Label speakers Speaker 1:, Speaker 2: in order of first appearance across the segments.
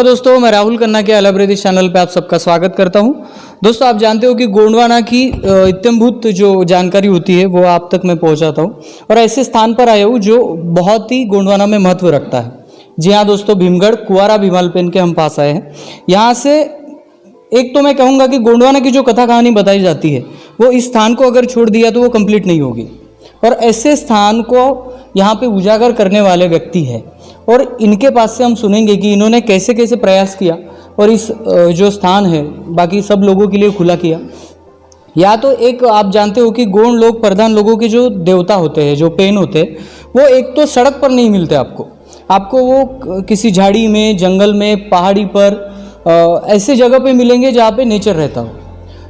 Speaker 1: नमस्कार दोस्तों, मैं राहुल खन्ना के अलबरेदी चैनल पे आप सबका स्वागत करता हूं। दोस्तों, आप जानते हो कि गोंडवाना की इत्थंभूत जो जानकारी होती है वो आप तक मैं पहुंचाता हूं और ऐसे स्थान पर आया हूं जो बहुत ही गोंडवाना में महत्व रखता है। जी हाँ दोस्तों, भीमगढ़ कुंवारा भीमालपेन के हम पास आए हैं। यहाँ से एक तो मैं कहूँगा कि गोंडवाना की जो कथा कहानी बताई जाती है वो इस स्थान को अगर छोड़ दिया तो वो कंप्लीट नहीं होगी, और ऐसे स्थान को यहाँ पे उजागर करने वाले व्यक्ति हैं और इनके पास से हम सुनेंगे कि इन्होंने कैसे कैसे प्रयास किया और इस जो स्थान है बाकी सब लोगों के लिए खुला किया। या तो एक आप जानते हो कि गोंड लोग प्रधान लोगों के जो देवता होते हैं, जो पेन होते हैं, वो एक तो सड़क पर नहीं मिलते आपको वो किसी झाड़ी में, जंगल में, पहाड़ी पर ऐसे जगह पे मिलेंगे जहाँ पे नेचर रहता हो।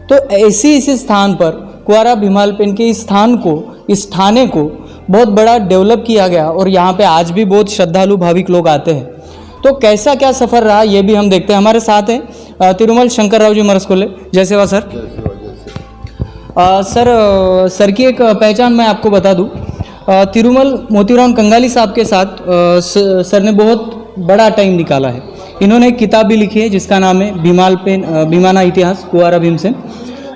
Speaker 1: तो ऐसे इस स्थान पर कुंवारा भीमालपेन के इस स्थान को, इस थाने को बहुत बड़ा डेवलप किया गया और यहाँ पे आज भी बहुत श्रद्धालु भाविक लोग आते हैं। तो कैसा क्या सफ़र रहा ये भी हम देखते हैं। हमारे साथ हैं तिरुमल शंकर राव जी मरसकोले। जय सेवा सर। सर की एक पहचान मैं आपको बता दूं। तिरुमल मोतीराम कंगाली साहब के साथ सर ने बहुत बड़ा टाइम निकाला है। इन्होंने एक किताब भी लिखी है जिसका नाम है भीमालपेन भीमाना इतिहास कुंवारा भीमसेन।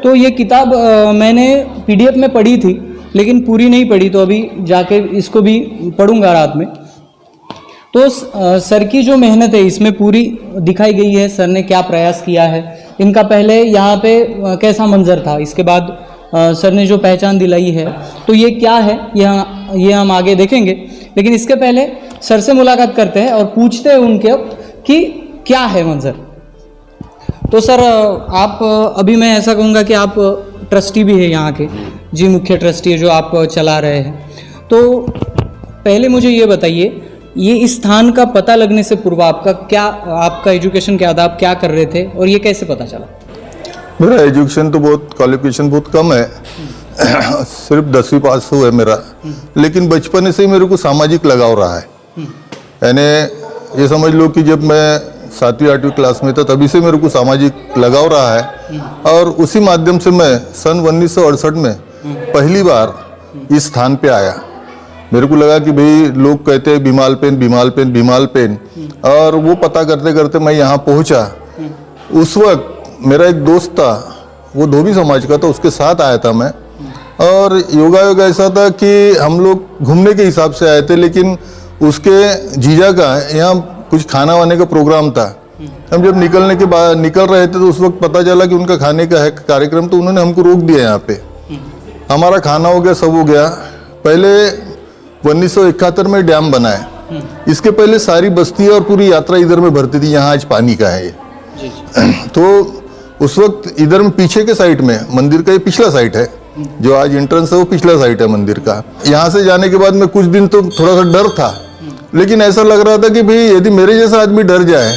Speaker 1: तो ये किताब मैंने PDF में पढ़ी थी लेकिन पूरी नहीं पढ़ी, तो अभी जाके इसको भी पढ़ूंगा रात में। तो सर की जो मेहनत है इसमें पूरी दिखाई गई है। सर ने क्या प्रयास किया है, इनका पहले यहाँ पे कैसा मंजर था, इसके बाद सर ने जो पहचान दिलाई है तो ये क्या है ये हम आगे देखेंगे। लेकिन इसके पहले सर से मुलाकात करते हैं और पूछते हैं उनके कि क्या है मंजर। तो सर आप अभी मैं ऐसा कहूँगा कि आप ट्रस्टी भी है यहाँ के, जी मुख्य ट्रस्टी है जो आप चला रहे हैं। तो पहले मुझे ये बताइए, ये इस स्थान का पता लगने से पूर्व आपका एजुकेशन क्या था, आप क्या कर रहे थे और ये कैसे पता चला?
Speaker 2: मेरा एजुकेशन तो क्वालिफिकेशन बहुत कम है सिर्फ 10वीं पास हुआ है मेरा, लेकिन बचपन से ही मेरे को सामाजिक लगाव रहा है। यानी ये समझ लो कि जब मैं 7वीं 8वीं क्लास में था तभी से मेरे को सामाजिक लगाव रहा है और उसी माध्यम से मैं सन 1968 में पहली बार इस स्थान पे आया। मेरे को लगा कि भाई लोग कहते हैं भीमालपेन भीमालपेन भीमालपेन, और वो पता करते करते मैं यहाँ पहुँचा। उस वक्त मेरा एक दोस्त था, वो धोबी समाज का था, उसके साथ आया था मैं। और योगा ऐसा था कि हम लोग घूमने के हिसाब से आए थे, लेकिन उसके जीजा का यहाँ कुछ खाना वाने का प्रोग्राम था। हम जब निकल रहे थे तो उस वक्त पता चला कि उनका खाने का है कार्यक्रम, तो उन्होंने हमको रोक दिया। यहाँ पे हमारा खाना हो गया, सब हो गया। पहले 1971 में डैम बना है, इसके पहले सारी बस्ती और पूरी यात्रा इधर में भरती थी। यहाँ आज पानी का है ये। तो उस वक्त इधर में पीछे के साइड में मंदिर का ये पिछला साइड है, जो आज एंट्रेंस है वो पिछला साइड है मंदिर का। यहाँ से जाने के बाद में कुछ दिन तो थोड़ा सा डर था, लेकिन ऐसा लग रहा था कि भाई यदि मेरे जैसा आदमी डर जाए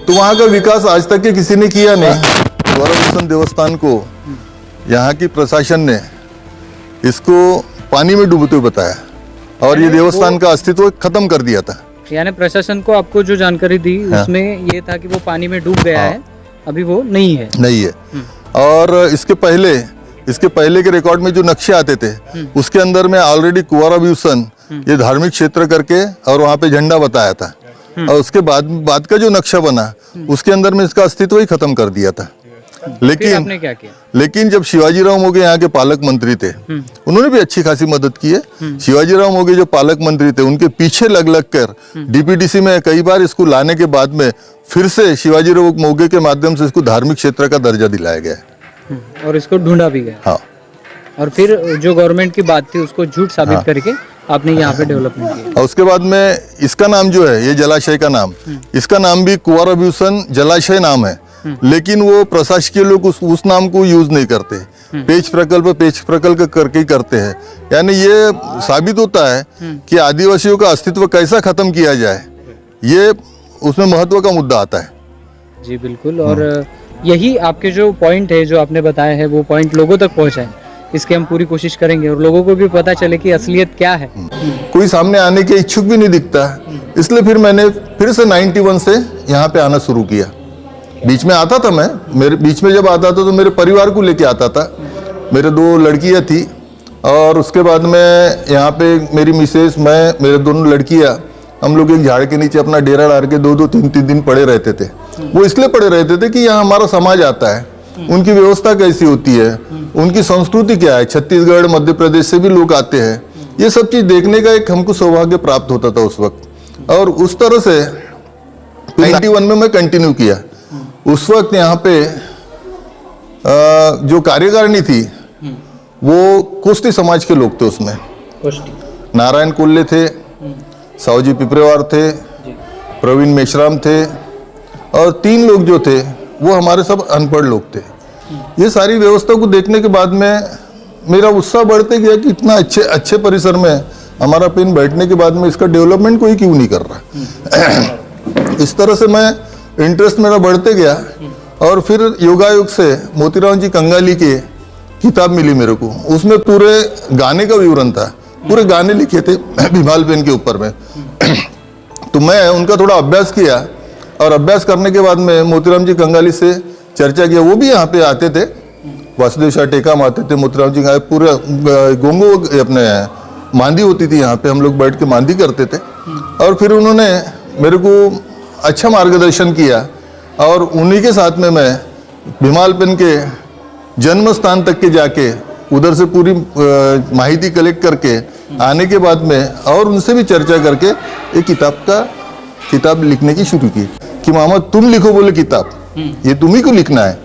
Speaker 2: तो वहाँ का विकास आज तक के किसी ने किया नहीं। कुंवारा भीमसेन देवस्थान को यहाँ की प्रशासन ने इसको पानी में डूबते हुए बताया और ये देवस्थान का अस्तित्व खत्म कर दिया था।
Speaker 1: यानी प्रशासन को आपको जो जानकारी दी उसमें ये था कि वो पानी में डूब गया है, अभी वो नहीं है।
Speaker 2: और इसके पहले के रिकॉर्ड में जो नक्शे आते थे उसके अंदर में ऑलरेडी कुंवारा भीमसेन ये धार्मिक क्षेत्र करके और वहाँ पे झंडा बताया था। और उसके बाद का जो नक्शा बना उसके अंदर में इसका अस्तित्व ही खत्म कर दिया था।
Speaker 1: आपने क्या किया?
Speaker 2: लेकिन जब शिवाजीराव मोगे यहाँ के पालक मंत्री थे, उन्होंने भी अच्छी खासी मदद की है। शिवाजीराव मोगे जो पालक मंत्री थे उनके पीछे लग कर DPDC में कई बार इसको लाने के बाद में फिर से शिवाजीराव मोगे के माध्यम से इसको धार्मिक क्षेत्र का दर्जा दिलाया गया
Speaker 1: और इसको ढूंढा भी गया।
Speaker 2: हाँ,
Speaker 1: और फिर जो गवर्नमेंट की बात थी उसको झूठ साबित करके आपने यहाँ पे डेवलपमेंट किया।
Speaker 2: और उसके बाद में इसका नाम जो है, ये जलाशय का नाम, इसका नाम भी कुंवारा भीमसेन जलाशय नाम है, लेकिन वो प्रशासकीय लोग उस नाम को यूज नहीं करते। पेच प्रकल्प करके ही करते हैं। यानी ये साबित होता है कि आदिवासियों का अस्तित्व कैसा खत्म किया जाए, ये उसमें महत्व का मुद्दा आता है।
Speaker 1: जी बिल्कुल। और यही आपके जो पॉइंट है जो आपने बताया है वो पॉइंट लोगों तक पहुँचाए, इसकी हम पूरी कोशिश करेंगे और लोगों को भी पता चले कि असलियत क्या है।
Speaker 2: कोई सामने आने के इच्छुक भी नहीं दिखता, इसलिए फिर मैंने फिर से 91 से यहाँ पे आना शुरू किया। बीच में आता था मेरे बीच में जब आता था तो मेरे परिवार को लेके आता था। मेरे 2 लड़कियाँ थी और उसके बाद में यहाँ पे मेरी मिसेस, मैं, मेरे दोनों लड़कियाँ, हम लोग एक झाड़ के नीचे अपना डेरा डाल के 2-2, 3-3 दिन पड़े रहते थे। वो इसलिए पढ़े रहते थे कि यहाँ हमारा समाज आता है, उनकी व्यवस्था कैसी होती है, उनकी संस्कृति क्या है। छत्तीसगढ़ मध्य प्रदेश से भी लोग आते हैं, ये सब चीज देखने का एक हमको सौभाग्य प्राप्त होता था उस वक्त। और उस तरह से 91 में मैं कंटिन्यू किया। उस वक्त यहाँ पे जो कार्यकारिणी थी वो कुश्ती समाज के लोग थे। उसमें नारायण कोल्ले थे, सावजी पिपरेवार थे, प्रवीण मेश्राम थे, और 3 लोग जो थे वो हमारे सब अनपढ़ लोग थे। ये सारी व्यवस्था को देखने के बाद में मेरा उत्साह बढ़ते गया कि इतना अच्छे परिसर में हमारा पेन बैठने के बाद में इसका डेवलपमेंट कोई क्यों नहीं कर रहा। इस तरह से मैं इंटरेस्ट मेरा बढ़ते गया। और फिर योगायोग से मोतीराम जी कंगाली की किताब मिली मेरे को। उसमें पूरे गाने का विवरण था, पूरे गाने लिखे थे भीमाल पेन के ऊपर में। तो मैं उनका थोड़ा अभ्यास किया, और अभ्यास करने के बाद में मोतीराम जी कंगाली से चर्चा किया। वो भी यहाँ पे आते थे, वासुदेव शाह टेकाम आते थे, मोतीराम जी का पूरे गोंगो अपने मांदी होती थी यहाँ पे, हम लोग बैठ के मांदी करते थे। और फिर उन्होंने मेरे को अच्छा मार्गदर्शन किया, और उन्हीं के साथ में मैं भीमाल पेन के जन्म स्थान तक के जाके उधर से पूरी माहिती कलेक्ट करके आने के बाद में, और उनसे भी चर्चा करके एक किताब लिखने की शुरू की कि मामा तुम लिखो बोले किताब, ये तुम ही को लिखना है।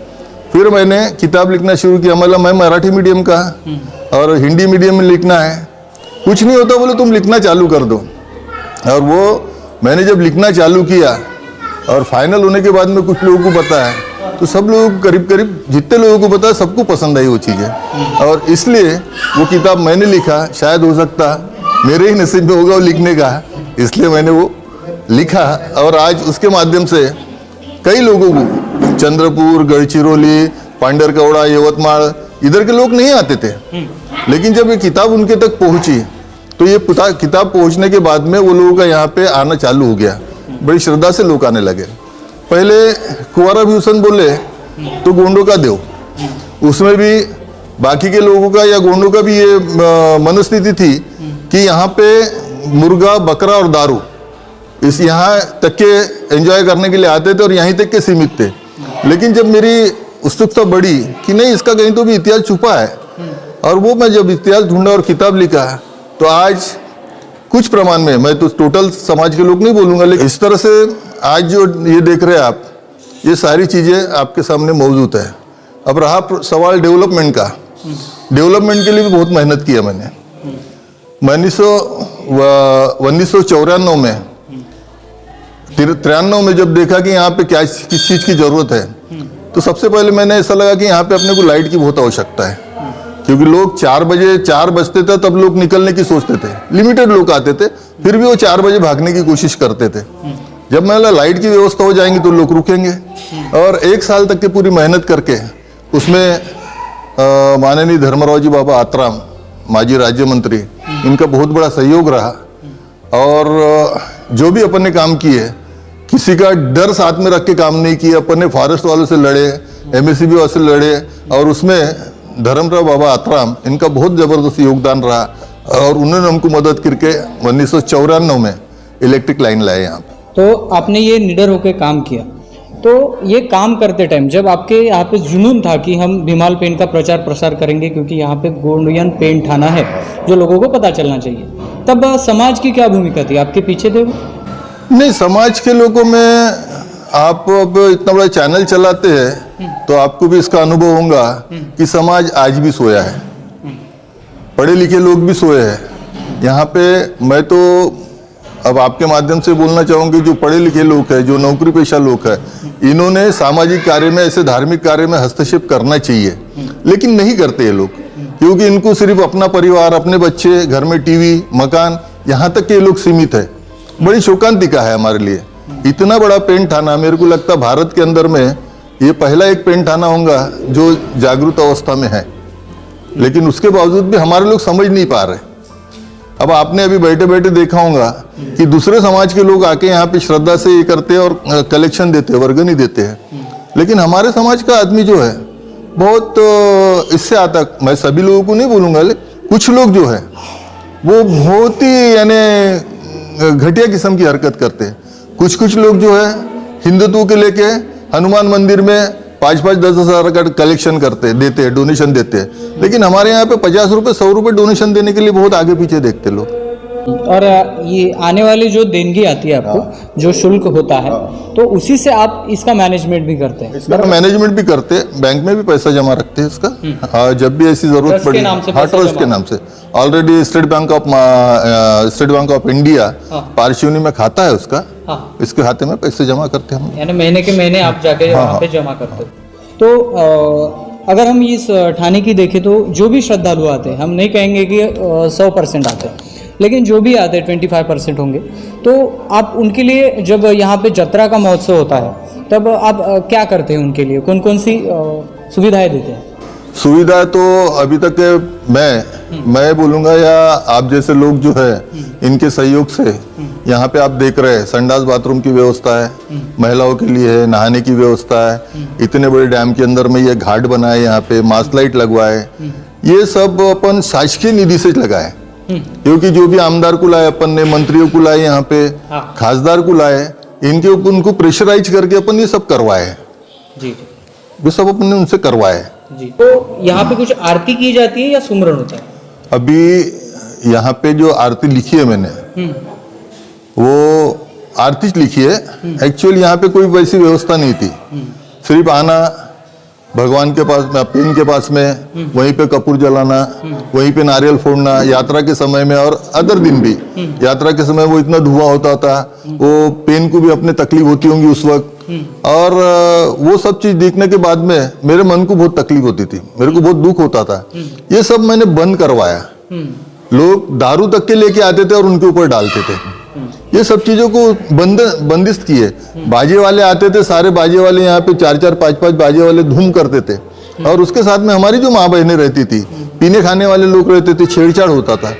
Speaker 2: फिर मैंने किताब लिखना शुरू किया। मतलब मैं मराठी मीडियम का और हिंदी मीडियम में लिखना है, कुछ नहीं होता बोले तुम लिखना चालू कर दो। और वो मैंने जब लिखना चालू किया और फाइनल होने के बाद में कुछ लोगों को पता है, तो सब लोग करीब जितने लोगों को पता है सबको पसंद आई वो चीज़ें। और इसलिए वो किताब मैंने लिखा, शायद हो सकता मेरे ही नसीब में होगा वो लिखने का, इसलिए मैंने वो लिखा। और आज उसके माध्यम से कई लोगों को, चंद्रपुर, गढ़चिरौली, पांडरकौड़ा, यवतमाल, इधर के लोग नहीं आते थे, लेकिन जब ये किताब उनके तक पहुंची तो ये किताब पहुंचने के बाद में वो लोगों का यहाँ पे आना चालू हो गया। बड़ी श्रद्धा से लोग आने लगे। पहले कुंवारा भीषण बोले तो गोंडों का देव, उसमें भी बाकी के लोगों का या गोंडों का भी ये मनस्थिति थी कि यहाँ पे मुर्गा, बकरा और दारू इस यहाँ तक के एंजॉय करने के लिए आते थे और यहीं तक के सीमित थे। लेकिन जब मेरी उत्सुकता बढ़ी कि नहीं, इसका कहीं तो भी इतिहास छुपा है, और वो मैं जब इतिहास ढूंढा और किताब लिखा, तो आज कुछ प्रमाण में, मैं तो टोटल समाज के लोग नहीं बोलूँगा, लेकिन इस तरह से आज जो ये देख रहे हैं आप, ये सारी चीज़ें आपके सामने मौजूद है। अब रहा सवाल डेवलपमेंट का, डेवलपमेंट के लिए भी बहुत मेहनत किया मैंने। 1994 में 93 में जब देखा कि यहाँ पे किस चीज़ की ज़रूरत है, तो सबसे पहले मैंने ऐसा लगा कि यहाँ पे अपने को लाइट की बहुत आवश्यकता है, क्योंकि लोग 4 बजते थे तब लोग निकलने की सोचते थे, लिमिटेड लोग आते थे, फिर भी वो 4 बजे भागने की कोशिश करते थे। जब मैंने लाइट की व्यवस्था हो जाएंगी तो लोग रुकेंगे। और 1 साल तक की पूरी मेहनत करके उसमें माननीय धर्मराव जी बाबा आतराम, माजी राज्य मंत्री, इनका बहुत बड़ा सहयोग रहा। और जो भी अपन ने काम किए, किसी का डर साथ में रख के काम नहीं किया। अपन ने फॉरेस्ट वालों से लड़े, MSCB वालों से लड़े, और उसमें धर्मराव बाबा आतराम, इनका बहुत ज़बरदस्त योगदान रहा, और उन्होंने हमको मदद करके 1994 में इलेक्ट्रिक लाइन लाए यहाँ पे।
Speaker 1: तो आपने ये निडर होकर काम किया, तो ये काम करते टाइम जब आपके यहाँ पे जुनून था कि हम भीमाल पेन का प्रचार प्रसार करेंगे क्योंकि यहाँ पे गोंडियन पेन थाना है जो लोगों को पता चलना चाहिए, तब समाज की क्या भूमिका थी? आपके पीछे थे वो?
Speaker 2: नहीं, समाज के लोगों में आप अब इतना बड़ा चैनल चलाते हैं तो आपको भी इसका अनुभव होगा कि समाज आज भी सोया है, पढ़े लिखे लोग भी सोए हैं। यहाँ पे मैं तो अब आपके माध्यम से बोलना चाहूँगी, जो पढ़े लिखे लोग हैं, जो नौकरी पेशा लोग हैं, इन्होंने सामाजिक कार्य में, ऐसे धार्मिक कार्य में हस्तक्षेप करना चाहिए, लेकिन नहीं करते ये लोग, क्योंकि इनको सिर्फ अपना परिवार, अपने बच्चे, घर में टीवी, मकान, यहाँ तक के ये लोग सीमित है। बड़ी शोकांतिका है हमारे लिए। इतना बड़ा पेन थाना, मेरे को लगता है भारत के अंदर में ये पहला एक पेन थाना होगा जो जागरूक अवस्था में है, लेकिन उसके बावजूद भी हमारे लोग समझ नहीं पा रहे। अब आपने अभी बैठे बैठे देखा होगा कि दूसरे समाज के लोग आके यहाँ पे श्रद्धा से ये करते हैं और कलेक्शन देते हैं, वर्गनी देते हैं, लेकिन हमारे समाज का आदमी जो है बहुत इससे आता, मैं सभी लोगों को नहीं बोलूँगा, लेकिन कुछ लोग जो है वो बहुत ही यानी घटिया किस्म की हरकत करते हैं। कुछ लोग जो है हिंदुत्व के लेके हनुमान मंदिर में 5-5, 10,000 का कलेक्शन करते देते हैं, डोनेशन देते हैं। लेकिन हमारे यहाँ पे 50 रुपये 100 रुपये डोनेशन देने के लिए बहुत आगे पीछे देखते लोग।
Speaker 1: और ये आने वाली जो देनगी आती है आपको, जो शुल्क होता है, तो उसी से आप इसका मैनेजमेंट भी करते हैं?
Speaker 2: इसका मैनेजमेंट भी करते हैं, बैंक में भी पैसा जमा रखते हैं इसका। हाँ, जब भी ऐसी जरूरत
Speaker 1: ट्रस्ट के
Speaker 2: पड़ी,
Speaker 1: नाम से
Speaker 2: हाँ,
Speaker 1: पैसा
Speaker 2: ट्रस्ट
Speaker 1: जमा
Speaker 2: के नाम से already state bank of India Parshivni में खाता है उसका,
Speaker 1: हाँ।
Speaker 2: इसके खाते में पैसे जमा करते हैं हम।
Speaker 1: यानी महीने के महीने आप जाके वहाँ पे जमा करते हो। तो अगर हम इस ठाणे की देखें तो जो भी श्रद्धालु आते हैं, हम नहीं कहेंगे कि 100% आते हैं, लेकिन जो भी आते हैं 25% होंगे, तो आप उनके लिए जब यहाँ पे जत्रा का महोत्सव होता है तब आप क्या करते हैं उनके लिए? कौन कौन सी सुविधाएं देते हैं?
Speaker 2: सुविधा तो अभी तक मैं बोलूँगा, या आप जैसे लोग जो है इनके सहयोग से यहाँ पे आप देख रहे हैं, संडास बाथरूम की व्यवस्था है, महिलाओं के लिए है, नहाने की व्यवस्था है, इतने बड़े डैम के अंदर में ये घाट बना है, यहाँ पे मास्ट लाइट लगवाए, ये सब अपन शासकीय निधि से लगाए। क्योंकि जो भी आमदार को लाए अपन ने, मंत्रियों को लाए, यहाँ पे खासदार को लाए, इनके ऊपर उनको प्रेशराइज करके अपन ये सब करवाए
Speaker 1: जी,
Speaker 2: ये सब अपन ने उनसे करवाए
Speaker 1: जी। तो यहाँ पे कुछ आरती की जाती है या सुमरन होता है?
Speaker 2: अभी यहाँ पे जो आरती लिखी है मैंने, वो आरती लिखी है। एक्चुअली यहाँ पे कोई वैसी व्यवस्था नहीं थी, सिर्फ आना भगवान के पास में, पेन के पास में, वहीं पे कपूर जलाना, वहीं पे नारियल फोड़ना, यात्रा के समय में और अदर दिन भी। यात्रा के समय वो इतना धुआं होता था, वो पेन को भी अपने तकलीफ होती होंगी उस वक्त, और वो सब चीज देखने के बाद में मेरे मन को बहुत तकलीफ होती थी, मेरे को बहुत दुख होता था। ये सब मैंने बंद करवाया। लोग दारू तक के लेके आते थे और उनके ऊपर डालते थे, ये सब चीजों को बंदिश किए। बाजे वाले आते थे, सारे बाजे वाले यहाँ पे 4-4, 5-5 बाजे वाले धूम करते थे, और उसके साथ में हमारी जो माँ बहनें रहती थी, पीने खाने वाले लोग रहते थे, छेड़छाड़ होता था।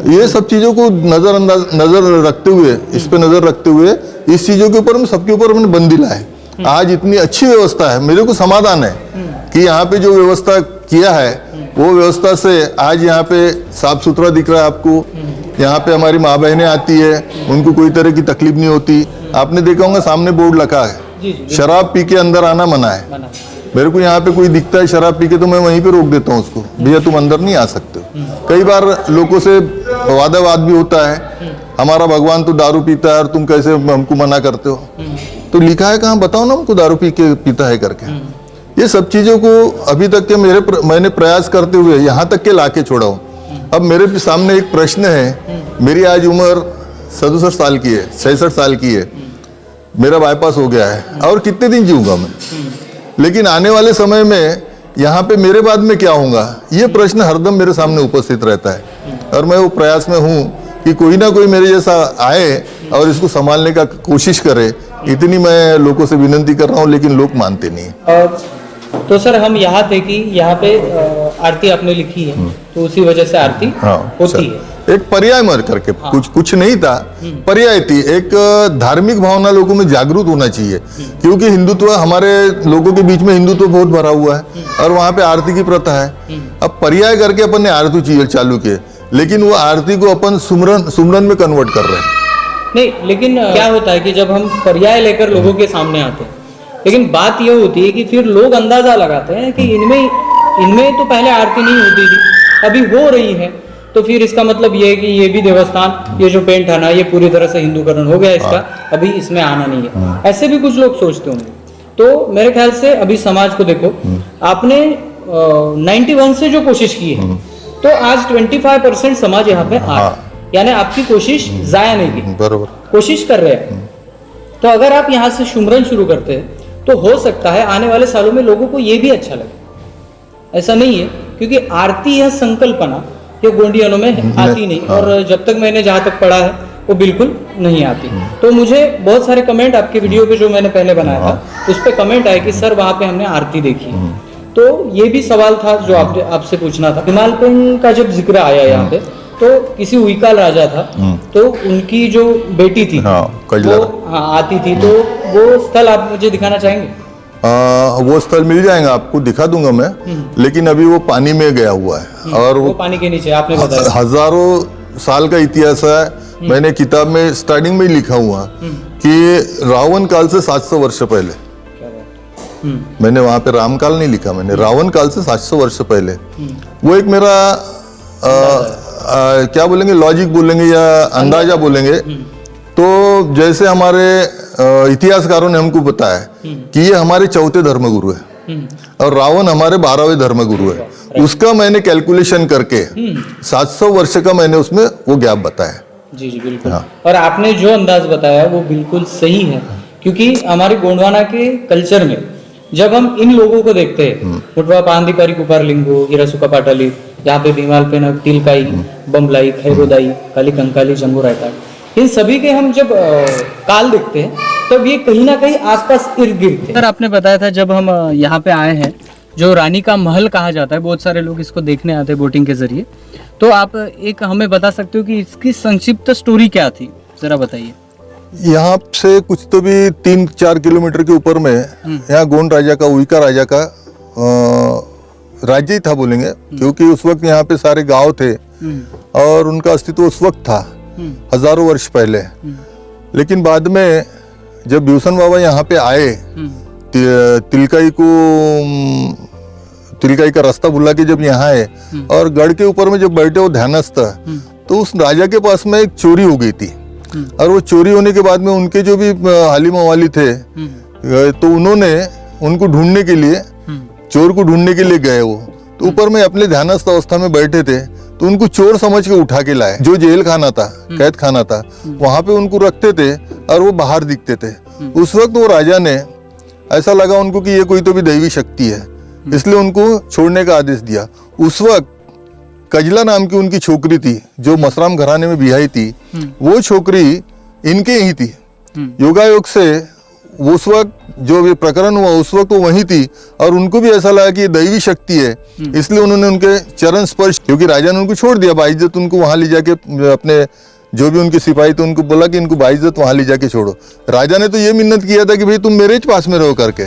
Speaker 2: ये सब चीजों को नजर रखते हुए, इस पे नजर रखते हुए, इस चीजों के ऊपर सबके ऊपर हमने बंदी लाए। आज इतनी अच्छी व्यवस्था है, मेरे को समाधान है कि यहाँ पे जो व्यवस्था किया है वो व्यवस्था से आज यहाँ पे साफ सुथरा दिख रहा है आपको। यहाँ पे हमारी माँ बहनें आती है, उनको कोई तरह की तकलीफ नहीं होती। आपने देखा होगा सामने बोर्ड लगा है, शराब पी के अंदर आना मना है। मेरे को यहाँ पे कोई दिखता है शराब पी के, तो मैं वहीं पे रोक देता हूँ उसको, भैया तुम अंदर नहीं आ सकते हो। कई बार लोगों से वादावाद भी होता है, हमारा भगवान तो दारू पीता है और तुम कैसे हमको मना करते हो? तो लिखा है कहाँ, बताओ ना हमको दारू पीता है करके। ये सब चीजों को अभी तक के मैंने प्रयास करते हुए यहाँ तक के लाके छोड़ा हूँ। अब मेरे सामने एक प्रश्न है, मेरी आज उम्र 67 साल की है, 66 साल की है, मेरा बाईपास हो गया है, और कितने दिन जीऊंगा मैं? लेकिन आने वाले समय में यहाँ पे मेरे बाद में क्या होगा, ये प्रश्न हरदम मेरे सामने उपस्थित रहता है। और मैं वो प्रयास में हूँ कि कोई ना कोई मेरे जैसा आए और इसको संभालने का कोशिश करे। इतनी मैं लोगों से विनती कर रहा हूँ, लेकिन लोग मानते नहीं।
Speaker 1: तो सर हम यहाँ थे कि यहाँ पे आरती आपने लिखी है, तो उसी वजह से आरती होती है।
Speaker 2: एक पर्याय मर करके, कुछ नहीं था, पर्याय थी। एक धार्मिक भावना लोगों में जागरूक होना चाहिए, क्योंकि हिंदुत्व, हमारे लोगों के बीच में हिंदुत्व बहुत भरा हुआ है, और वहाँ पे आरती की प्रथा है। अब पर्याय करके अपन ने आरती चालू किए, लेकिन वो आरती को अपन सुमरन में कन्वर्ट कर रहे हैं।
Speaker 1: नहीं, लेकिन क्या होता है कि जब हम पर्याय लेकर लोगों के सामने आते हैं, लेकिन बात यह होती है कि फिर लोग अंदाजा लगाते हैं कि इनमें तो पहले आरती नहीं होती थी, अभी हो रही है, तो फिर इसका मतलब ये है कि ये भी देवस्थान, ये जो पेंट है ना, ये पूरी तरह से हिंदूकरण हो गया इसका, अभी इसमें आना नहीं है। ऐसे भी कुछ लोग सोचते होंगे। तो मेरे ख्याल से अभी समाज को देखो, आपने 91 से जो कोशिश की है, तो आज 25% समाज यहाँ पे आ, यानी आपकी कोशिश जाया नहीं की,
Speaker 2: बराबर
Speaker 1: कोशिश कर रहे हैं। तो अगर आप यहाँ से सुमरन शुरू करते हैं, तो हो सकता है आने वाले सालों में लोगों को ये भी अच्छा लगे। ऐसा नहीं है, क्योंकि आरती है संकल्पना, ये गोंडियानों में आती नहीं, और जब तक मैंने जहाँ तक पढ़ा है वो बिल्कुल नहीं आती। तो मुझे बहुत सारे कमेंट आपके वीडियो पे जो मैंने पहले बनाया था, उस पर कमेंट आए कि सर वहाँ पे हमने आरती देखी। तो ये भी सवाल था जो आपसे पूछना था। हिमालयन का जब जिक्र आया यहाँ पे, तो किसी उइकाल राजा था, तो उनकी जो बेटी थी वो आती थी, तो वो स्थल आप मुझे दिखाना चाहेंगे?
Speaker 2: वो स्थल मिल जाएगा, आपको दिखा दूंगा मैं, लेकिन अभी वो पानी में गया हुआ है, और
Speaker 1: वो पानी के नीचे, आपने बताया
Speaker 2: हजारों साल का इतिहास है। मैंने किताब में स्टार्टिंग में ही लिखा हुआ कि रावण काल से 700 वर्ष पहले, मैंने वहां पे रामकाल नहीं लिखा, मैंने रावण काल से 700 वर्ष पहले, वो एक मेरा क्या बोलेंगे, लॉजिक बोलेंगे या अंदाजा बोलेंगे। तो जैसे हमारे इतिहासकारों ने हमको बताया कि ये हमारे चौथे धर्मगुरु है और रावण हमारे 12वें धर्मगुरु है, उसका मैंने कैलकुलेशन करके 700 वर्ष का मैंने उसमें वो गैप बताया।
Speaker 1: जी जी बिल्कुल। और आपने जो अंदाज बताया वो बिल्कुल सही है, क्योंकि हमारे गोंडवाना के कल्चर में जब हम इन लोगों को देखते हैं, मुटवा पांदीपारी कुपारलिंगो, हिरासुका पाटाली, यहाँ पे भीमाल पेनक, तिलकाई, बमलाई, खैरोदाई, काली कंकाली, जंगू रायता, इन सभी के हम जब काल देखते हैं तब ये कहीं ना कहीं आसपास इर्द गिर्द थे। सर आपने बताया था जब हम यहाँ पे आए हैं, जो रानी का महल कहा जाता है, बहुत सारे लोग इसको देखने आते हैं बोटिंग के जरिए, तो आप एक हमें बता सकते हो कि इसकी संक्षिप्त स्टोरी क्या थी, जरा बताइए।
Speaker 2: यहाँ से कुछ तो भी 3-4 किलोमीटर के ऊपर में यहाँ गोंड राजा का, उइका राजा का राज्य ही था बोलेंगे, क्योंकि उस वक्त यहाँ पे सारे गांव थे और उनका अस्तित्व उस वक्त था हजारों वर्ष पहले। लेकिन बाद में जब भीषण बाबा यहाँ पे आए, तिलकाई का रास्ता भुला के जब यहाँ आए और गढ़ के ऊपर में जब बैठे वो ध्यानस्थ, तो उस राजा के पास में एक चोरी हो गई थी और वो चोरी होने के बाद में उनके जो भी हाली मवाली थे, तो उन्होंने उनको ढूंढने के लिए, चोर को ढूंढने के लिए गए। वो तो ऊपर में अपने ध्यानस्थ अवस्था में बैठे थे, तो उनको चोर समझ के उठा के लाए। जो जेल खाना था, कैद खाना था, वहां पे उनको रखते थे और वो बाहर दिखते थे। उस वक्त वो राजा ने ऐसा लगा उनको कि ये कोई तो भी दैवी शक्ति है, इसलिए उनको छोड़ने का आदेश दिया। उस वक्त कजला नाम की उनकी छोकरी थी जो मसराम घराने में बिहाई थी, वो छोकरी इनके ही थी। योगायोग से उस वक्त जो ये प्रकरण हुआ उस वक्त वो वही थी और उनको भी ऐसा लगा कि ये दैवी शक्ति है, इसलिए उन्होंने उनके चरण स्पर्श, क्योंकि राजा ने उनको छोड़ दिया बाइज्जत, उनको वहां ले जाके अपने जो भी उनके सिपाही थे उनको बोला कि इनको बाइज्जत वहां ले जाके छोड़ो। राजा ने तो ये मिन्नत किया था कि भाई तुम मेरे ही पास में रहो करके,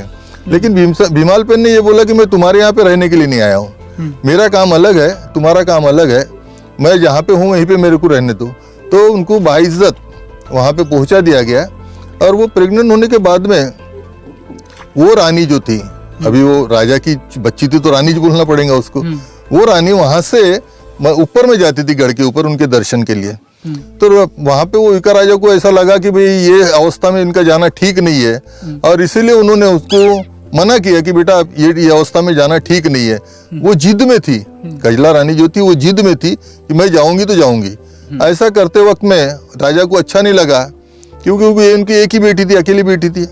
Speaker 2: लेकिन भीमालपेन ने ये बोला कि मैं तुम्हारे यहाँ पे रहने के लिए नहीं आया हूँ, मेरा काम अलग है, तुम्हारा काम अलग है, मैं जहाँ पे हूँ वहीं पे मेरे को रहने दो। तो उनको बाइज्जत वहाँ पे पहुँचा दिया गया और वो प्रेग्नेंट होने के बाद में वो रानी जो थी, अभी वो राजा की बच्ची थी तो रानी बोलना पड़ेगा उसको, वो रानी वहां से ऊपर में जाती थी गढ़ के ऊपर उनके दर्शन के लिए। तो वहां पे वो उइका राजा को ऐसा लगा कि भाई ये अवस्था में इनका जाना ठीक नहीं है और इसीलिए उन्होंने उसको मना किया कि बेटा ये अवस्था में जाना ठीक नहीं है। वो जिद में थी, कजला रानी जो थी वो जिद में थी कि मैं जाऊंगी तो जाऊंगी। ऐसा करते वक्त में राजा को अच्छा नहीं लगा, क्योंकि उनकी एक ही बेटी थी, अकेली बेटी थी।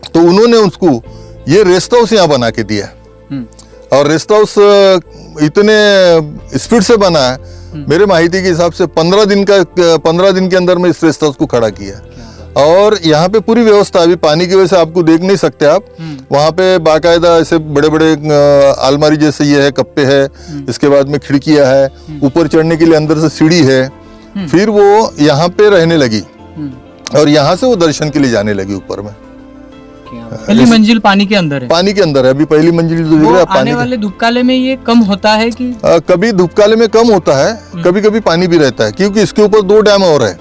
Speaker 2: तो उन्होंने उसको ये रेस्ट हाउस यहाँ बना के दिया और रेस्ट हाउस इतने स्पीड से बना है, मेरे माहिती के हिसाब से 15 दिन के अंदर में इस रेस्ट हाउस को खड़ा किया। और यहाँ पे पूरी व्यवस्था, अभी पानी की वजह से आपको देख नहीं सकते आप, वहाँ पे बाकायदा ऐसे बड़े बड़े अलमारी जैसे ये है, कप्पे है, इसके बाद में खिड़कियां है, ऊपर चढ़ने के लिए अंदर से सीढ़ी है। फिर वो यहाँ पे रहने लगी और यहाँ से वो दर्शन के लिए जाने लगी ऊपर में।
Speaker 1: पहली मंजिल पानी के अंदर है,
Speaker 2: पानी के अंदर है। अभी पहली मंजिल जो दिख रहा है
Speaker 1: आने वाले धूपकाले में ये कम होता है कि
Speaker 2: कभी धूपकाले में कम होता है, कभी कभी पानी भी रहता है, क्योंकि इसके ऊपर 2 डैम और है,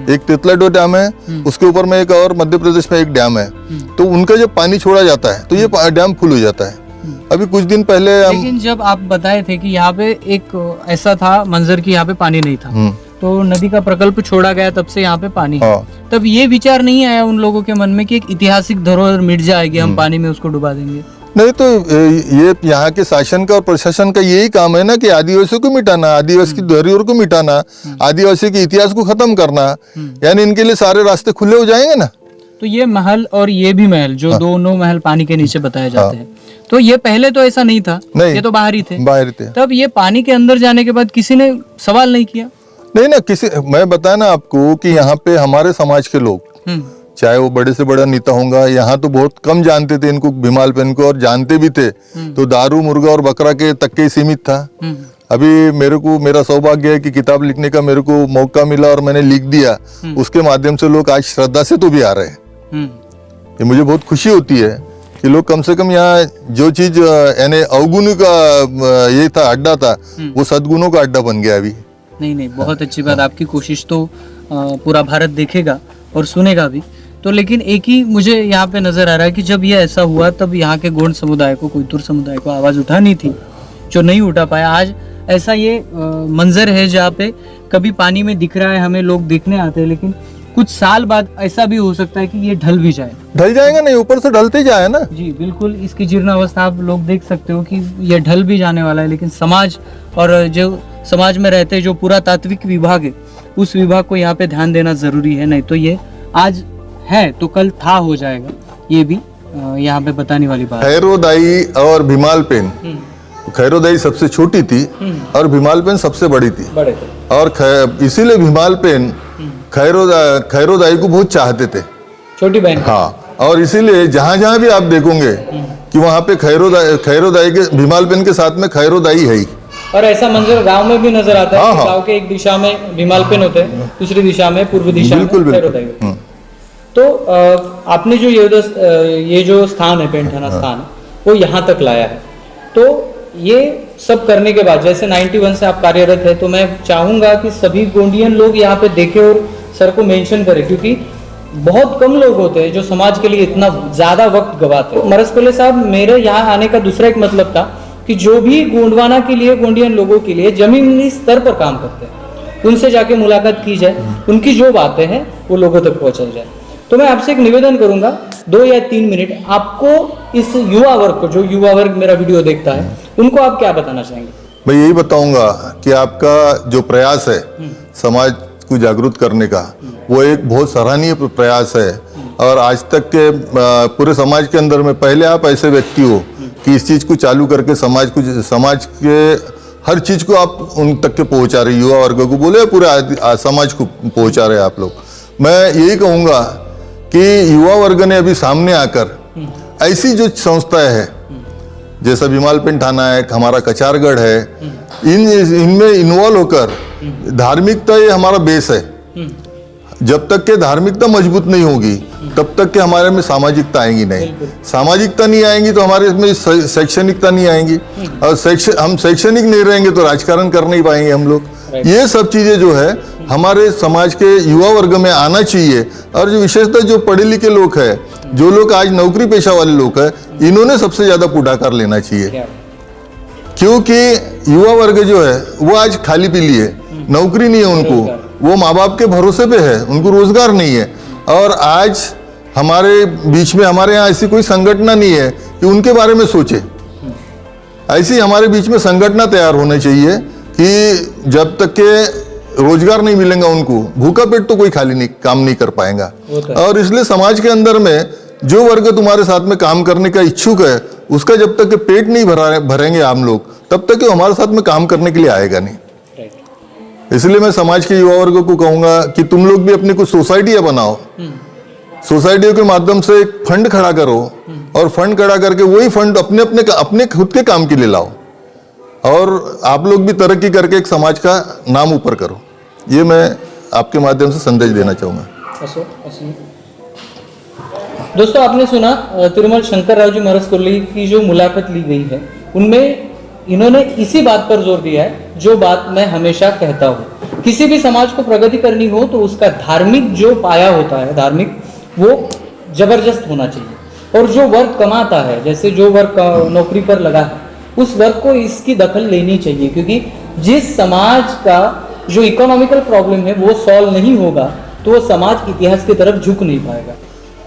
Speaker 2: एक तितलाडो डैम है, उसके ऊपर में एक और मध्य प्रदेश में एक डैम है। तो उनका जब पानी छोड़ा जाता है तो ये डैम फुल हो जाता है। अभी कुछ दिन पहले
Speaker 1: लेकिन जब आप बताए थे कि यहाँ पे एक ऐसा था मंजर की यहाँ पे पानी नहीं था, तो नदी का प्रकल्प छोड़ा गया, तब से यहाँ पे पानी है। तब ये विचार नहीं आया उन लोगों के मन में कि एक ऐतिहासिक धरोहर मिट जाएगी, हम पानी में उसको डुबा देंगे? नहीं, तो
Speaker 2: ये यहाँ के शासन का और प्रशासन का यही काम है ना कि आदिवासियों को मिटाना, आदिवासी की धरोहर को मिटाना, आदिवासी के इतिहास को खत्म करना, यानी इनके लिए सारे रास्ते खुले हो जाएंगे ना।
Speaker 1: तो ये महल और ये भी महल जो दोनों महल पानी के नीचे बताए जाते हैं, तो ये पहले तो ऐसा नहीं था, ये तो बाहर ही थे। तब ये पानी के अंदर जाने के बाद किसी ने सवाल नहीं किया?
Speaker 2: नहीं ना, मैं बताया ना आपको कि यहाँ पे हमारे समाज के लोग, चाहे वो बड़े से बड़ा नेता होगा, यहाँ तो बहुत कम जानते थे इनको, भीमालपेन को, और जानते भी थे तो दारू, मुर्गा और बकरा के तक के सीमित था। अभी मेरा सौभाग्य है कि किताब लिखने का मेरे को मौका मिला और मैंने लिख दिया, उसके माध्यम से लोग आज श्रद्धा से तो भी आ रहे हैं। ये मुझे बहुत खुशी होती है कि लोग कम से कम यहाँ जो चीज यानी अवगुण का ये था, अड्डा था, वो सद्गुणों का अड्डा बन गया अभी।
Speaker 1: नहीं, बहुत अच्छी बात। आपकी कोशिश तो पूरा भारत देखेगा और सुनेगा भी। तो लेकिन एक ही मुझे यहाँ पे नज़र आ रहा है कि जब ये ऐसा हुआ तब यहाँ के गोंड समुदाय को, कोइतुर समुदाय को आवाज़ उठानी थी, जो नहीं उठा पाया। आज ऐसा ये मंजर है जहाँ पे कभी पानी में दिख रहा है, हमें लोग देखने आते हैं, लेकिन कुछ साल बाद ऐसा भी हो सकता है कि ये ढल भी जाए।
Speaker 2: ढल जाएगा नहीं, ऊपर से ढलते जाए ना।
Speaker 1: जी बिल्कुल, इसकी जीर्ण अवस्था आप लोग देख सकते हो कि ये ढल भी जाने वाला है। लेकिन समाज और जो समाज में रहते जो पुरातात्विक विभाग है, उस विभाग को यहाँ पे ध्यान देना जरूरी है, नहीं तो ये आज है तो कल था हो जाएगा। ये भी यहाँ पे बताने वाली बात है।
Speaker 2: खैरोदाई और भीमालपेन, खैरोदाई सबसे छोटी थी और भीमालपेन सबसे बड़ी थी,
Speaker 1: बड़े थे।
Speaker 2: और इसीलिए भीमालपेन खैरोदाई को बहुत चाहते थे,
Speaker 1: छोटी बहन।
Speaker 2: हाँ, और इसीलिए जहां जहां भी आप देखोगे कि वहां पे खैरोदाई के, भीमालपेन के साथ में खैरोदाई है ही।
Speaker 1: और ऐसा मंजर गांव में भी नजर आता है
Speaker 2: हाँ,
Speaker 1: कि
Speaker 2: हाँ।
Speaker 1: गांव के एक दिशा में भीमालपेन होते हैं, दूसरी दिशा में, पूर्व दिशा में
Speaker 2: बिल्कुल
Speaker 1: खैरोदाई होते हैं। तो आपने जो ये जो स्थान है, पेंठाना स्थान, वो यहाँ तक लाया है। तो ये सब करने के बाद, जैसे 91 से आप कार्यरत है, तो मैं चाहूंगा कि सभी गोंडियन लोग यहाँ पे देखें और सर को मेंशन करें, क्योंकि बहुत कम लोग होते हैं जो समाज के लिए इतना ज्यादा वक्त गवाते हैं। मरसकोले साहब, मेरे यहाँ आने का दूसरा एक मतलब था कि जो भी गोंडवाना के लिए, गोंडियन लोगों के लिए जमीनी स्तर पर काम करते हैं, उनसे जाके मुलाकात की जाए, उनकी जो बातें हैं वो लोगों तक पहुंचाई जाए। तो मैं आपसे एक निवेदन करूंगा, 2 या 3 मिनट आपको इस युवा वर्ग को, जो युवा वर्ग मेरा वीडियो देखता है, उनको आप क्या बताना चाहेंगे?
Speaker 2: मैं यही बताऊंगा कि आपका जो प्रयास है समाज को जागरूक करने का, वो एक बहुत सराहनीय प्रयास है। और आज तक के पूरे समाज के अंदर में पहले आप ऐसे व्यक्ति हो कि इस चीज को चालू करके समाज के हर चीज को आप उन तक के पहुंचा रहे, युवा वर्ग को बोले, पूरे समाज को पहुंचा रहे आप लोग। मैं यही कहूंगा कि युवा वर्ग ने अभी सामने आकर ऐसी जो संस्थाएं हैं, जैसा भीमालपेन थाना है, हमारा कचारगढ़ है, इनमें इन्वॉल्व होकर, धार्मिकता ये हमारा बेस है। जब तक के धार्मिकता मजबूत नहीं होगी तब तक के हमारे में सामाजिकता आएंगी नहीं। सामाजिकता नहीं आएंगी तो हमारे इसमें शैक्षणिकता नहीं आएंगी, और हम शैक्षणिक नहीं रहेंगे तो राजकारण कर नहीं पाएंगे हम लोग। ये सब चीजें जो है हमारे समाज के युवा वर्ग में आना चाहिए। और जो विशेषतः जो पढ़े लिखे लोग हैं, जो लोग आज नौकरी पेशा वाले लोग हैं, इन्होंने सबसे ज्यादा पुढाकार लेना चाहिए, क्योंकि युवा वर्ग जो है वो आज खाली पीली है, नौकरी नहीं है उनको, वो माँ बाप के भरोसे पे है, उनको रोजगार नहीं है। और आज हमारे बीच में, हमारे यहाँ ऐसी कोई संगठन नहीं है कि उनके बारे में सोचे। ऐसी हमारे बीच में संगठन तैयार होने चाहिए कि जब तक के रोजगार नहीं मिलेगा उनको, भूखा पेट तो कोई खाली नहीं, काम नहीं कर पाएगा। और इसलिए समाज के अंदर में जो वर्ग तुम्हारे साथ में काम करने का इच्छुक है, उसका जब तक के पेट नहीं भरेंगे हम लोग, तब तक वो हमारे साथ में काम करने के लिए आएगा नहीं। इसलिए मैं समाज के युवा वर्ग को कहूंगा कि तुम लोग भी अपनी कुछ सोसाइटियां बनाओ, सोसाइटियों के माध्यम से एक फंड खड़ा करो, और फंड खड़ा करके वही फंड अपने खुद के काम के लिए लाओ, और आप लोग भी तरक्की करके एक समाज का नाम ऊपर करो। ये मैं आपके माध्यम से संदेश देना चाहूंगा।
Speaker 1: दोस्तों, आपने सुना तिरुमल शंकरराव जी मरसकोले की जो मुलाकात ली गई है, उनमें इन्होंने इसी बात पर जोर दिया है जो बात मैं हमेशा कहता हूँ, किसी भी समाज को प्रगति करनी हो तो उसका धार्मिक जो पाया होता है, धार्मिक, वो जबरदस्त होना चाहिए। और जो वर्ग कमाता है, जैसे जो वर्ग नौकरी पर लगा है, उस वर्ग को इसकी दखल लेनी चाहिए, क्योंकि जिस समाज का जो इकोनॉमिकल प्रॉब्लम है वो सॉल्व नहीं होगा तो वो समाज इतिहास की तरफ झुक नहीं पाएगा।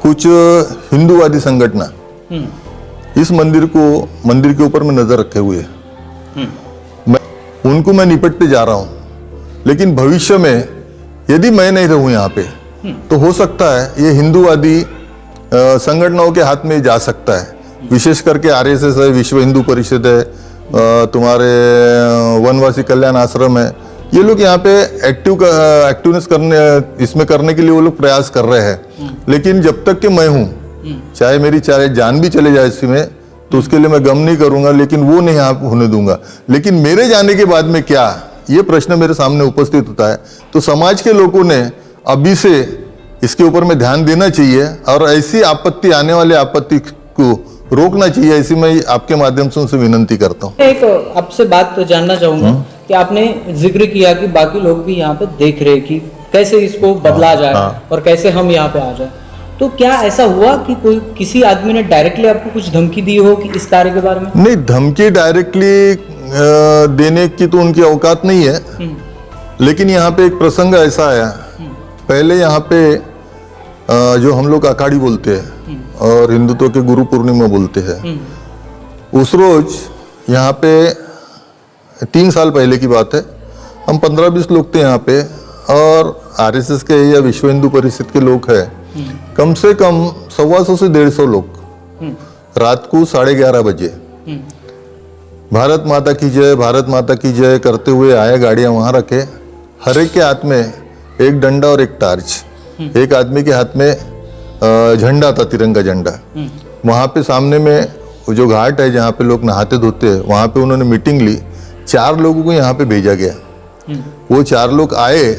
Speaker 2: कुछ हिंदूवादी संगठन इस मंदिर के ऊपर में नजर रखे हुए है, उनको मैं निपटते जा रहा हूं। लेकिन भविष्य में यदि मैं नहीं रहूं यहाँ पे, तो हो सकता है ये हिंदूवादी संगठनों के हाथ में जा सकता है। विशेष करके आरएसएस है, विश्व हिंदू परिषद है, तुम्हारे वनवासी कल्याण आश्रम है, ये लोग यहाँ पे एक्टिवनेस करने के लिए वो लोग प्रयास कर रहे हैं। लेकिन जब तक कि मैं हूँ, चाहे जान भी चले जाए इसमें, तो उसके लिए मैं गम नहीं करूंगा, लेकिन वो नहीं यहाँ होने दूंगा। लेकिन मेरे जाने के बाद में क्या, ये प्रश्न मेरे सामने उपस्थित होता है। तो समाज के लोगों ने अभी से इसके ऊपर में ध्यान देना चाहिए, और ऐसी आपत्ति, आने वाली आपत्ति को रोकना चाहिए। ऐसी मैं आपके माध्यम से उनसे विनंती करता हूँ।
Speaker 1: एक आपसे बात जानना चाहूंगा कि आपने जिक्र किया कि बाकी लोग भी यहाँ पे देख रहे कि कैसे इसको बदला जाए
Speaker 2: हाँ।
Speaker 1: और कैसे हम यहाँ पे आ जाए। तो क्या ऐसा हुआ कि कोई किसी आदमी ने डायरेक्टली आपको कुछ धमकी दी हो कि इस कार्य के बारे में?
Speaker 2: नहीं, धमकी डायरेक्टली देने की तो उनकी औकात नहीं है, लेकिन यहाँ पे एक प्रसंग ऐसा आया। पहले यहाँ पे जो हम लोग अखाड़ी बोलते हैं और हिंदुत्व के गुरु पूर्णिमा बोलते हैं, उस रोज यहाँ पे 3 साल पहले की बात है, हम 15-20 लोग थे यहाँ पे, और आरएसएस के या विश्व हिंदू परिषद के लोग हैं, कम से कम 125 से 150 लोग रात को 11:30 बजे भारत माता की जय, भारत माता की जय करते हुए आए, गाड़ियां वहां रखे, हर एक के हाथ में एक डंडा और एक टार्च, एक आदमी के हाथ में झंडा था, तिरंगा झंडा। वहां पे सामने में वो जो घाट है जहाँ पे लोग नहाते धोते हैं, वहां पे उन्होंने मीटिंग ली, 4 लोगों को यहाँ पे भेजा गया। वो 4 लोग आए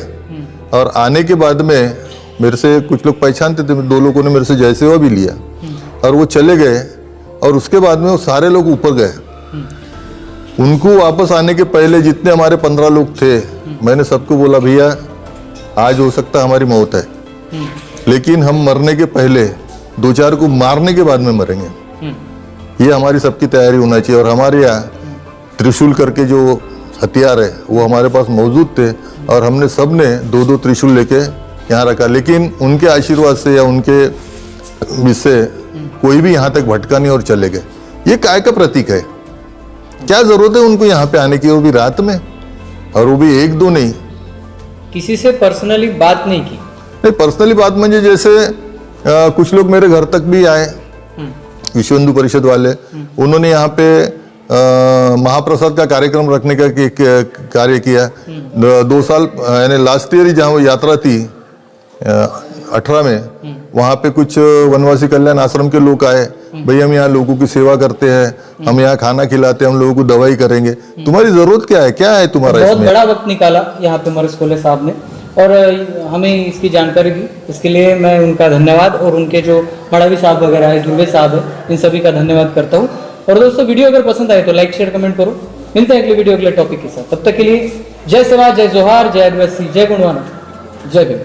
Speaker 2: और आने के बाद में मेरे से कुछ लोग पहचानते थे, 2 लोगों ने मेरे से जय सेवा भी लिया और वो चले गए। और उसके बाद में वो सारे लोग ऊपर गए। उनको वापस आने के पहले जितने हमारे 15 लोग थे, मैंने सबको बोला भैया आज हो सकता है हमारी मौत है, लेकिन हम मरने के पहले 2-4 को मारने के बाद में मरेंगे, ये हमारी सबकी तैयारी होना चाहिए। और हमारे यहाँ त्रिशूल करके जो हथियार है वो हमारे पास मौजूद थे और हमने सब ने 2-2 त्रिशूल लेके यहाँ रखा। लेकिन उनके आशीर्वाद से या उनके इससे कोई भी यहाँ तक भटका नहीं और चले गए। ये काय का प्रतीक है? क्या जरूरत है उनको यहाँ पे आने की, वो भी रात में, और वो भी 1-2 नहीं।
Speaker 1: किसी से पर्सनली बात नहीं की?
Speaker 2: नहीं, पर्सनली बात मुझे जैसे कुछ लोग मेरे घर तक भी आए, विश्व हिंदू परिषद वाले, उन्होंने यहाँ पे महाप्रसाद का कार्यक्रम रखने का कार्य किया। 2 साल यानी लास्ट ईयर ही जहाँ वो यात्रा थी 18 में, वहाँ पे कुछ वनवासी कल्याण आश्रम के लोग आए, भाई हम यहाँ लोगों की सेवा करते हैं, हम यहाँ खाना खिलाते हैं, हम लोगों को दवाई करेंगे, तुम्हारी जरूरत क्या है तुम्हारा?
Speaker 1: बहुत
Speaker 2: इसमें
Speaker 1: बड़ा वक्त निकाला यहाँ पे मरस कोले साहब ने और हमें इसकी जानकारी दी, इसके लिए मैं उनका धन्यवाद और उनके जो मड़ावी साहब वगैरह है, ध्रुवे साहब है, इन सभी का धन्यवाद करता हूँ। और दोस्तों वीडियो अगर पसंद आए तो लाइक शेयर कमेंट करो। मिलते हैं अगले वीडियो अगले टॉपिक के साथ, तब तक के लिए जय सेवा, जय जोहार, जय आदिवासी, जय गुणवाना, जय भीम।